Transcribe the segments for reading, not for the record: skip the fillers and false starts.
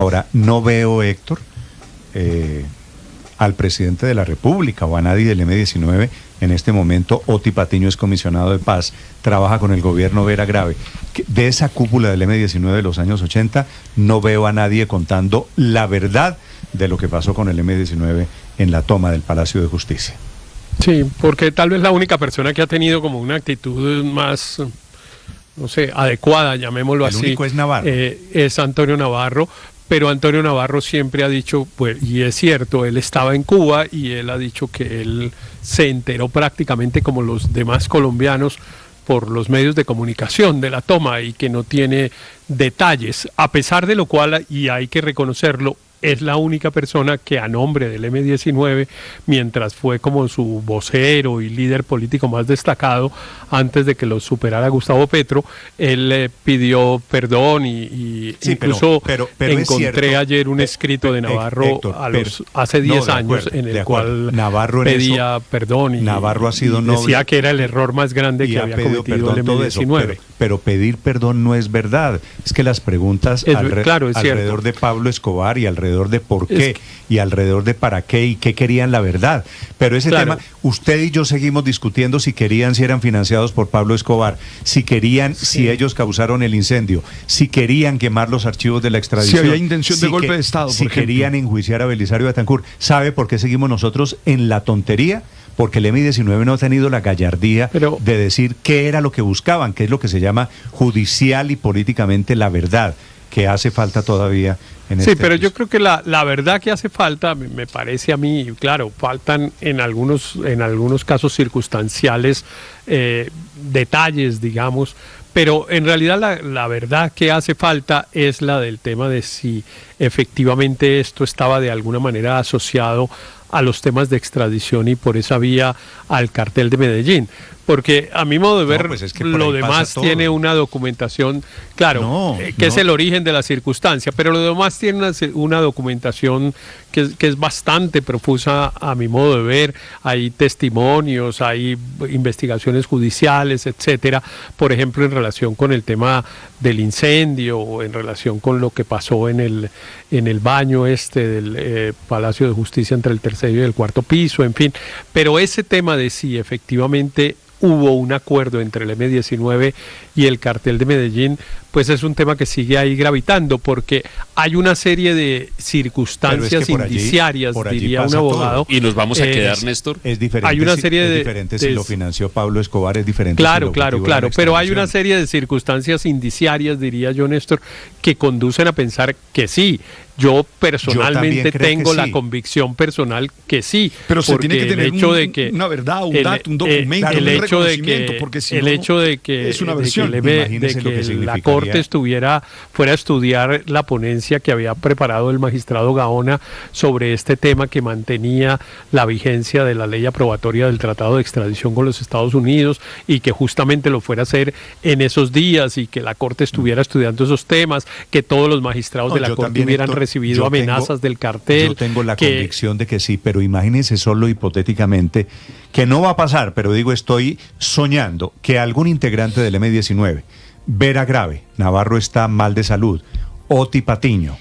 Ahora, no veo, Héctor, al presidente de la República o a nadie del M-19 en este momento. Oti Patiño es comisionado de paz, trabaja con el gobierno Vera Grave. De esa cúpula del M-19 de los años 80, no veo a nadie contando la verdad de lo que pasó con el M-19 en la toma del Palacio de Justicia. Sí, porque tal vez la única persona que ha tenido como una actitud más, no sé, adecuada, llamémoslo así. El único es Navarro. Es Antonio Navarro. Pero Antonio Navarro siempre ha dicho, pues, y es cierto, él estaba en Cuba y él ha dicho que él se enteró prácticamente como los demás colombianos por los medios de comunicación de la toma y que no tiene detalles, a pesar de lo cual, y hay que reconocerlo, es la única persona que a nombre del M-19, mientras fue como su vocero y líder político más destacado antes de que lo superara Gustavo Petro, él pidió perdón y sí, incluso pero encontré cierto, ayer un escrito de Navarro Héctor, hace 10 años en el cual Navarro pedía perdón y, Navarro ha sido y decía que era el error más grande que había cometido el M-19. Pero pedir perdón no es verdad. Es que las preguntas alrededor de Pablo Escobar y alrededor de por qué y alrededor de para qué y qué querían la verdad. Pero ese tema, usted y yo seguimos discutiendo si eran financiados por Pablo Escobar, si querían, si ellos causaron el incendio, si querían quemar los archivos de la extradición. Si había intención de golpe de Estado, si querían enjuiciar a Belisario Betancur. ¿Sabe por qué seguimos nosotros en la tontería? Porque el M-19 no ha tenido la gallardía de decir qué era lo que buscaban, qué es lo que se llama judicial y políticamente la verdad, que hace falta todavía en este pero yo creo que la verdad que hace falta, me parece a mí, claro, faltan en algunos casos circunstanciales detalles, digamos, pero en realidad la verdad que hace falta es la del tema de si efectivamente esto estaba de alguna manera asociado a los temas de extradición y por esa vía al cartel de Medellín. Porque a mi modo de ver, lo demás tiene una documentación, claro, que es el origen de la circunstancia, pero lo demás tiene una documentación que es bastante profusa a mi modo de ver. Hay testimonios, hay investigaciones judiciales, etcétera, por ejemplo, en relación con el tema del incendio o en relación con lo que pasó en el baño del Palacio de Justicia entre el tercer y el cuarto piso, en fin. Pero ese tema de si efectivamente hubo un acuerdo entre el M-19 y el cartel de Medellín, pues es un tema que sigue ahí gravitando, porque hay una serie de circunstancias indiciarias, diría un abogado. Todo. Y nos vamos a quedar, Néstor. Es diferente, hay una serie es diferente si lo financió Pablo Escobar, es diferente. Claro, pero hay una serie de circunstancias indiciarias, diría yo, Néstor, que conducen a pensar que sí. Yo personalmente tengo la convicción personal que sí. Pero se tiene que tener una verdad, un dato, un documento, un reconocimiento, porque si el hecho de que es una versión. La Corte fuera a estudiar la ponencia que había preparado el magistrado Gaona sobre este tema que mantenía la vigencia de la ley aprobatoria del Tratado de Extradición con los Estados Unidos y que justamente lo fuera a hacer en esos días y que la Corte estuviera estudiando esos temas, que todos los magistrados de la Corte hubieran recibido amenazas del cartel. Yo tengo la convicción de que sí, pero imagínense solo hipotéticamente, que no va a pasar, pero digo, estoy soñando que algún integrante del M-19, Vera Grave, Navarro está mal de salud, Oti Patiño,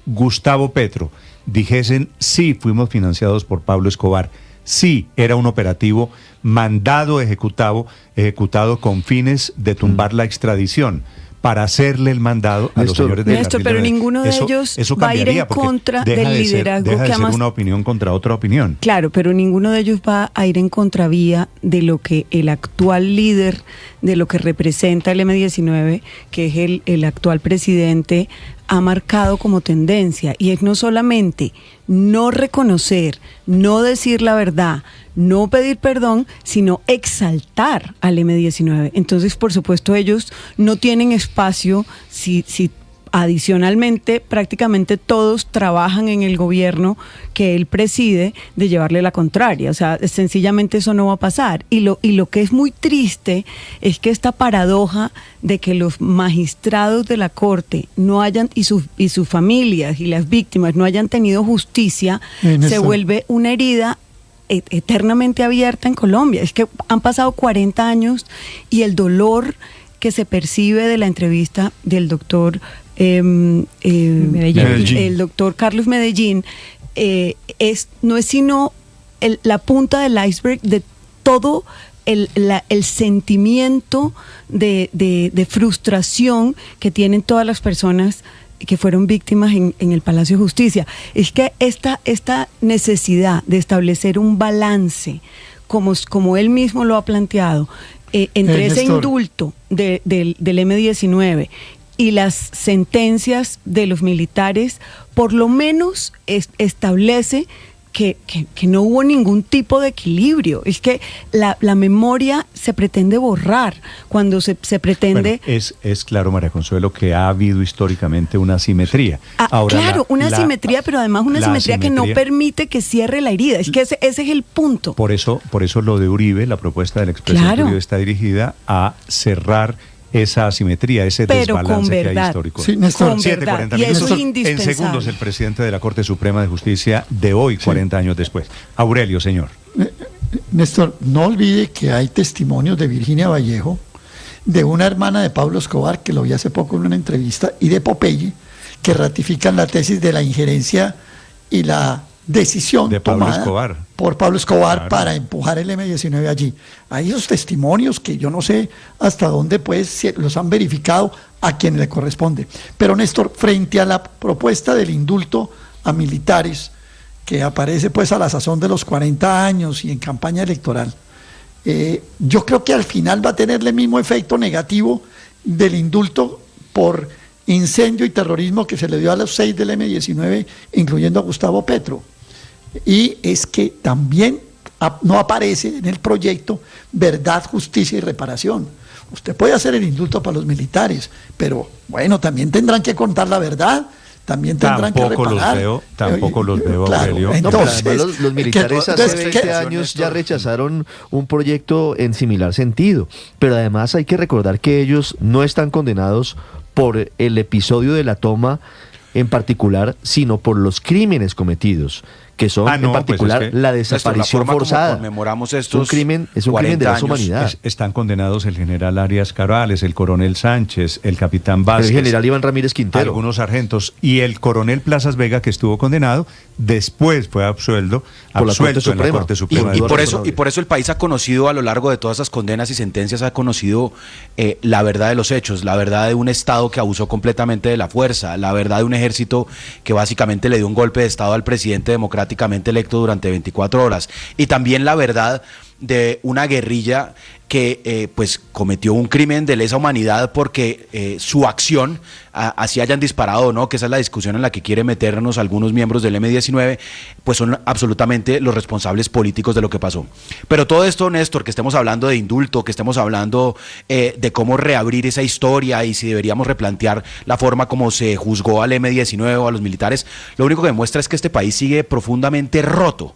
Gustavo Petro, dijesen, sí, fuimos financiados por Pablo Escobar, sí, era un operativo mandado, ejecutado con fines de tumbar la extradición, para hacerle el mandado a los señores de la Néstor, pero ninguno de ellos va a ir en contra del liderazgo deja de ser una opinión contra otra opinión. Claro, pero ninguno de ellos va a ir en contravía de lo que el actual líder, de lo que representa el M-19, que es el actual presidente, ha marcado como tendencia, y es no solamente no reconocer, no decir la verdad, no pedir perdón, sino exaltar al M-19. Entonces, por supuesto, ellos no tienen espacio si adicionalmente prácticamente todos trabajan en el gobierno que él preside de llevarle la contraria. O sea, sencillamente eso no va a pasar. Y lo que es muy triste es que esta paradoja de que los magistrados de la Corte no hayan, y sus familias y las víctimas no hayan tenido justicia, se vuelve una herida eternamente abierta en Colombia. Es que han pasado 40 años y el dolor que se percibe de la entrevista del doctor el doctor Carlos Medellín, no es sino la punta del iceberg de todo el sentimiento de frustración que tienen todas las personas que fueron víctimas en el Palacio de Justicia. Es que esta necesidad de establecer un balance, como él mismo lo ha planteado, entre ese indulto del M-19 y las sentencias de los militares, por lo menos establece que no hubo ningún tipo de equilibrio. Es que la memoria se pretende borrar cuando se pretende... Bueno, es claro, María Consuelo, que ha habido históricamente una asimetría. Ahora, claro, una asimetría, pero además una asimetría que no permite que cierre la herida. Es que ese es el punto. Por eso lo de Uribe, la propuesta del expresidente Uribe está dirigida a cerrar esa asimetría, ese desbalance que hay histórico. Sí, Néstor, 7:40 minutos. En segundos, el presidente de la Corte Suprema de Justicia de hoy, 40 años después. Aurelio, señor. Néstor, no olvide que hay testimonios de Virginia Vallejo, de una hermana de Pablo Escobar, que lo vi hace poco en una entrevista, y de Popeye, que ratifican la tesis de la injerencia y la decisión de Pablo tomada Escobar. Por Pablo Escobar, claro, para empujar el M-19 allí. Hay esos testimonios que yo no sé hasta dónde pues los han verificado a quien le corresponde. Pero Néstor, frente a la propuesta del indulto a militares que aparece pues a la sazón de los 40 años y en campaña electoral, yo creo que al final va a tener el mismo efecto negativo del indulto por incendio y terrorismo que se le dio a los 6 del M-19, incluyendo a Gustavo Petro. Y es que también no aparece en el proyecto verdad, justicia y reparación. Usted puede hacer el indulto para los militares, pero bueno, también tendrán que contar la verdad, también tendrán que reparar. Tampoco los veo, claro, Aurelio. Entonces, los militares hace 20 años ya rechazaron un proyecto en similar sentido, pero además hay que recordar que ellos no están condenados por el episodio de la toma en particular, sino por los crímenes cometidos, que son en particular pues es que la desaparición forzada. Conmemoramos estos es un crimen de lesa humanidad. Están condenados el general Arias Carales, el coronel Sánchez, el capitán Vázquez, el general Iván Ramírez Quintero, algunos sargentos, y el coronel Plazas Vega, que estuvo condenado, después fue absuelto en la Corte Suprema. Y por eso el país ha conocido, a lo largo de todas esas condenas y sentencias, ha conocido la verdad de los hechos, la verdad de un Estado que abusó completamente de la fuerza, la verdad de un ejército que básicamente le dio un golpe de Estado al presidente democráticamente electo durante 24 horas. Y también la verdad de una guerrilla que pues cometió un crimen de lesa humanidad porque su acción, así hayan disparado o no, que esa es la discusión en la que quiere meternos algunos miembros del M-19, pues son absolutamente los responsables políticos de lo que pasó. Pero todo esto, Néstor, que estemos hablando de indulto, que estemos hablando de cómo reabrir esa historia y si deberíamos replantear la forma como se juzgó al M-19 o a los militares, lo único que demuestra es que este país sigue profundamente roto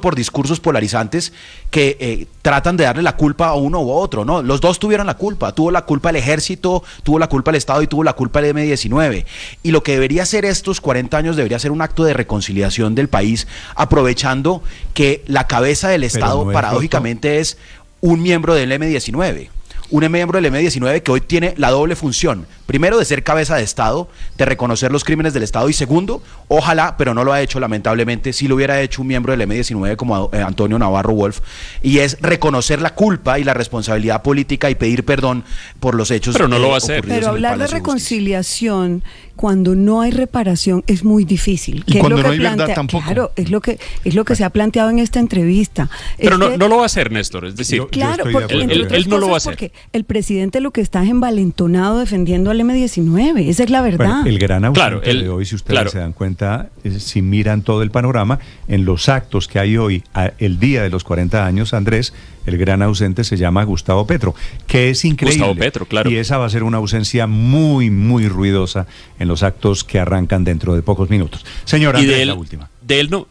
por discursos polarizantes que tratan de darle la culpa a uno u otro, ¿no? Los dos tuvieron la culpa, tuvo la culpa el ejército, tuvo la culpa el Estado y tuvo la culpa el M-19. Y lo que debería ser estos 40 años debería ser un acto de reconciliación del país, aprovechando que la cabeza del Estado paradójicamente es un miembro del M-19. Un miembro del M-19 que hoy tiene la doble función, primero de ser cabeza de Estado, de reconocer los crímenes del Estado, y segundo, ojalá, pero no lo ha hecho lamentablemente, si lo hubiera hecho un miembro del M-19 como Antonio Navarro Wolf, y es reconocer la culpa y la responsabilidad política y pedir perdón por los hechos. Pero no lo va a hacer. Pero hablar de reconciliación cuando no hay reparación es muy difícil. Y cuando no hay verdad tampoco. Claro, es lo que se ha planteado en esta entrevista. Pero no lo va a hacer, Néstor, es decir, claro, porque él no lo va a hacer. Porque el presidente lo que está es envalentonado defendiendo al M-19, esa es la verdad. Bueno, el gran ausente de hoy, si ustedes se dan cuenta, si miran todo el panorama, en los actos que hay hoy, el día de los 40 años, Andrés, el gran ausente se llama Gustavo Petro, que es increíble. Gustavo Petro, claro. Y esa va a ser una ausencia muy, muy ruidosa en los actos que arrancan dentro de pocos minutos. Señora Andrés, la última. De él no...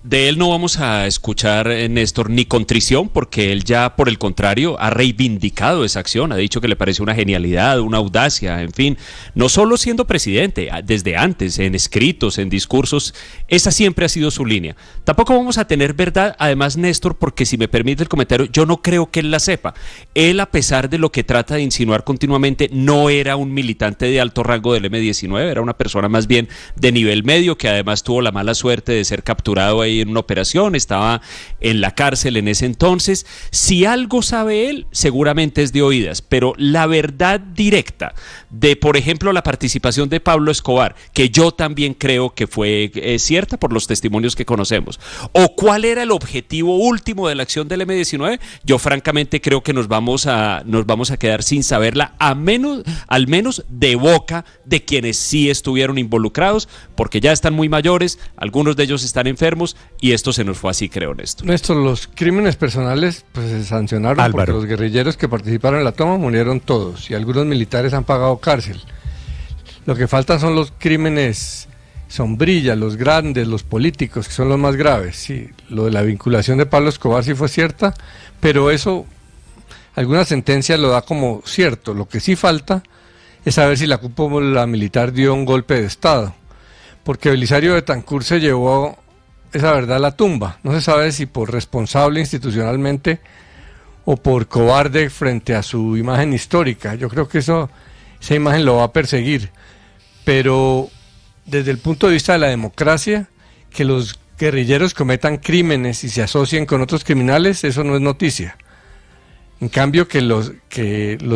De él no vamos a escuchar, Néstor, ni contrición, porque él ya, por el contrario, ha reivindicado esa acción, ha dicho que le parece una genialidad, una audacia, en fin, no solo siendo presidente, desde antes, en escritos, en discursos, esa siempre ha sido su línea. Tampoco vamos a tener verdad, además, Néstor, porque si me permite el comentario, yo no creo que él la sepa. Él, a pesar de lo que trata de insinuar continuamente, no era un militante de alto rango del M-19, era una persona más bien de nivel medio, que además tuvo la mala suerte de ser capturado ahí en una operación, estaba en la cárcel en ese entonces. Si algo sabe él, seguramente es de oídas, pero la verdad directa de, por ejemplo, la participación de Pablo Escobar, que yo también creo que fue cierta por los testimonios que conocemos, o cuál era el objetivo último de la acción del M-19, yo francamente creo que nos vamos a quedar sin saberla, al menos de boca de quienes sí estuvieron involucrados, porque ya están muy mayores, algunos de ellos están enfermos, y esto se nos fue así, creo, Néstor, los crímenes personales pues se sancionaron. Álvaro. Porque los guerrilleros que participaron en la toma murieron todos y algunos militares han pagado cárcel. Lo que faltan son los crímenes sombrilla, los grandes, los políticos, que son los más graves. Sí, lo de la vinculación de Pablo Escobar sí fue cierta, pero eso alguna sentencia lo da como cierto. Lo que sí falta es saber si la cúpula militar dio un golpe de Estado, porque Belisario Betancur se llevó esa verdad a la tumba. No se sabe si por responsable institucionalmente o por cobarde frente a su imagen histórica. Yo creo que esa imagen lo va a perseguir. Pero desde el punto de vista de la democracia, que los guerrilleros cometan crímenes y se asocien con otros criminales, eso no es noticia. En cambio, que los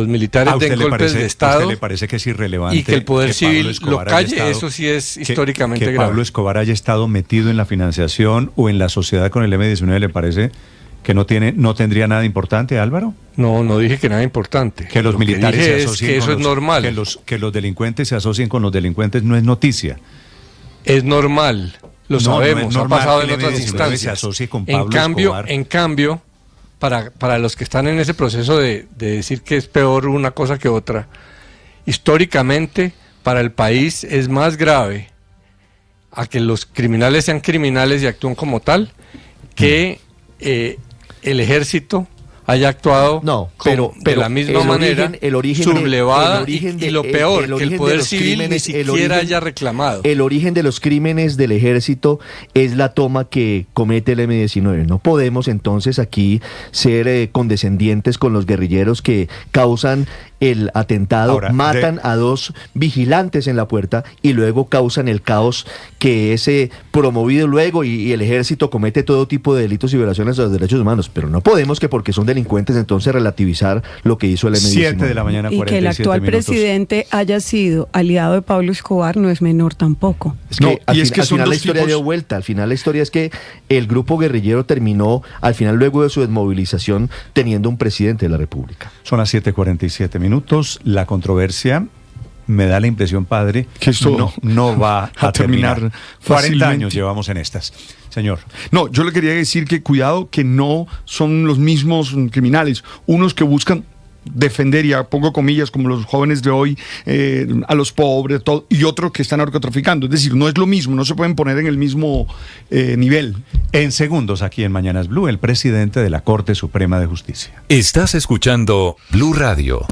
militares den golpes de Estado, ¿a usted le parece que es irrelevante y que el poder civil lo calle? Eso sí es históricamente grave. Que Pablo Escobar haya estado metido en la financiación o en la sociedad con el M-19, ¿le parece que no tendría nada importante, Álvaro? No dije que nada importante. Que los militares se asocien que eso es normal. Que los delincuentes se asocien con los delincuentes no es noticia. Es normal, lo sabemos, no es normal, ha pasado que en otras instancias. Se asocie con Pablo Escobar. En cambio, para los que están en ese proceso de decir que es peor una cosa que otra, históricamente para el país es más grave a que los criminales sean criminales y actúen como tal, que el ejército haya actuado de la misma manera, sublevada, y lo peor, que el poder civil ni siquiera haya reclamado. El origen de los crímenes del ejército es la toma que comete el M-19. No podemos entonces aquí ser condescendientes con los guerrilleros que causan el atentado. Ahora, matan a 2 vigilantes en la puerta y luego causan el caos que es promovido luego, y el ejército comete todo tipo de delitos y violaciones a los derechos humanos, pero no podemos que porque son delincuentes entonces relativizar lo que hizo el M-19. 7 de la mañana, 47 y que el actual minutos. Presidente haya sido aliado de Pablo Escobar no es menor tampoco. Al final la historia dio vuelta. Al final la historia es que el grupo guerrillero terminó, al final, luego de su desmovilización, teniendo un presidente de la República. Son las 7:47 minutos. La controversia, me da la impresión, padre, que esto no va a terminar. 40 años llevamos en estas. Señor. No, yo le quería decir que cuidado, que no son los mismos criminales. Unos que buscan defender, y pongo comillas, como los jóvenes de hoy, a los pobres, todo, y otros que están narcotraficando. Es decir, no es lo mismo, no se pueden poner en el mismo nivel. En segundos, aquí en Mañanas Blue, el presidente de la Corte Suprema de Justicia. Estás escuchando Blue Radio.